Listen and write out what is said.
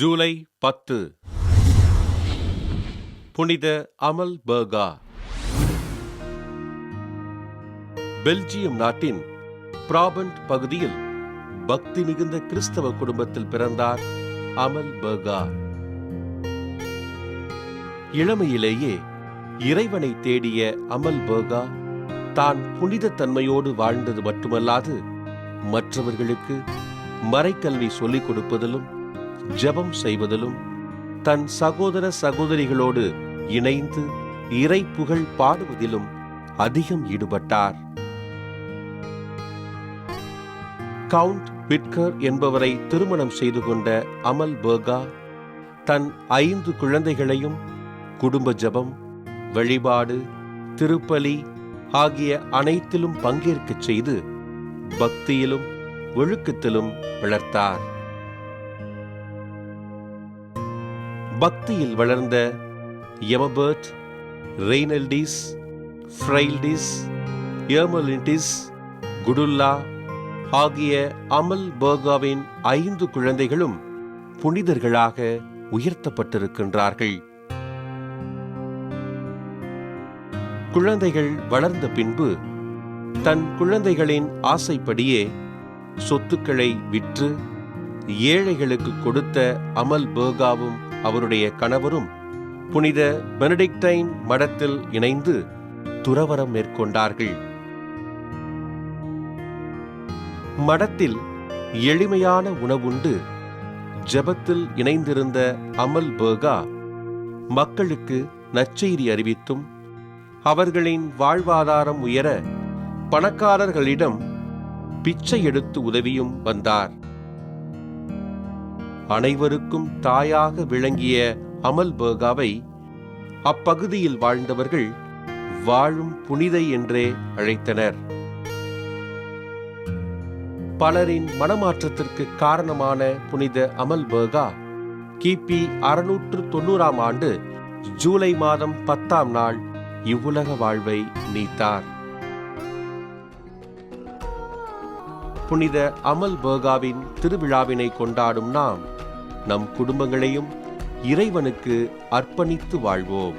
ஜூலை 10 புனித அமல்பர்கா. பெல்ஜியம் நாட்டின் பிராபண்ட் பகுதியில் பக்தி மிகுந்த கிறிஸ்தவ குடும்பத்தில் பிறந்தார் அமல்பர்கா. இளமையிலேயே இறைவனை தேடிய அமல்பர்கா தான் புனித தன்மையோடு வாழ்ந்தது மட்டுமல்லாது மற்றவர்களுக்கு மறைக்கல்வி சொல்லிக் கொடுப்பதிலும் ஜெபம் செய்வதிலும் தன் சகோதர சகோதரிகளோடு இணைந்து இறை புகழ் பாடுவதிலும் அதிகம் ஈடுபட்டார். கவுண்ட் விட்கர் என்பவரை திருமணம் செய்து கொண்ட அமல்பர்கா தன் 5 குழந்தைகளையும் குடும்ப ஜெபம், வழிபாடு, திருப்பலி ஆகிய அனைத்திலும் பங்கேற்கச் செய்து பக்தியிலும் ஒழுக்கத்திலும் வளர்த்தார். பக்தியில் வளர்ந்த எமபர்ட், ரெய்னல்டிஸ், ஃப்ரைல்டிஸ், எர்மலிண்டிஸ், குடுல்லா ஆகிய அமல்பர்காவின் 5 குழந்தைகளும் புனிதர்களாக உயர்த்தப்பட்டிருக்கின்றார்கள். குழந்தைகள் வளர்ந்த பின்பு தன் குழந்தைகளின் ஆசைப்படியே சொத்துக்களை விற்று ஏழைகளுக்கு கொடுத்த அமல்பர்காவும் அவருடைய கணவரும் புனித பெனடிக்டைன் மடத்தில் இணைந்து துறவறம் மேற்கொண்டார்கள். மடத்தில் எளிமையான உணவுண்டு ஜெபத்தில் இணைந்திருந்த அமல்பர்கா மக்களுக்கு நற்செய்தி அறிவித்தும் அவர்களின் வாழ்வாதாரம் உயர பணக்காரர்களிடம் பிச்சை எடுத்து உதவியும் வந்தார். அனைவருக்கும் தாயாக விளங்கிய அமல்பர்காவை அப்பகுதியில் வாழ்ந்தவர்கள் வாழும் புனிதை என்றே அழைத்தனர். பலரின் மனமாற்றத்திற்கு காரணமான புனித அமல்பர்கா கிபி 690 ஆண்டு ஜூலை மாதம் 10ஆம் நாள் இவ்வுலக வாழ்வை நீத்தார். புனித அமல்பர்காவின் திருவிழாவினை கொண்டாடும் நாம் நம் குடும்பங்களையும் இறைவனுக்கு அர்ப்பணித்து வாழ்வோம்.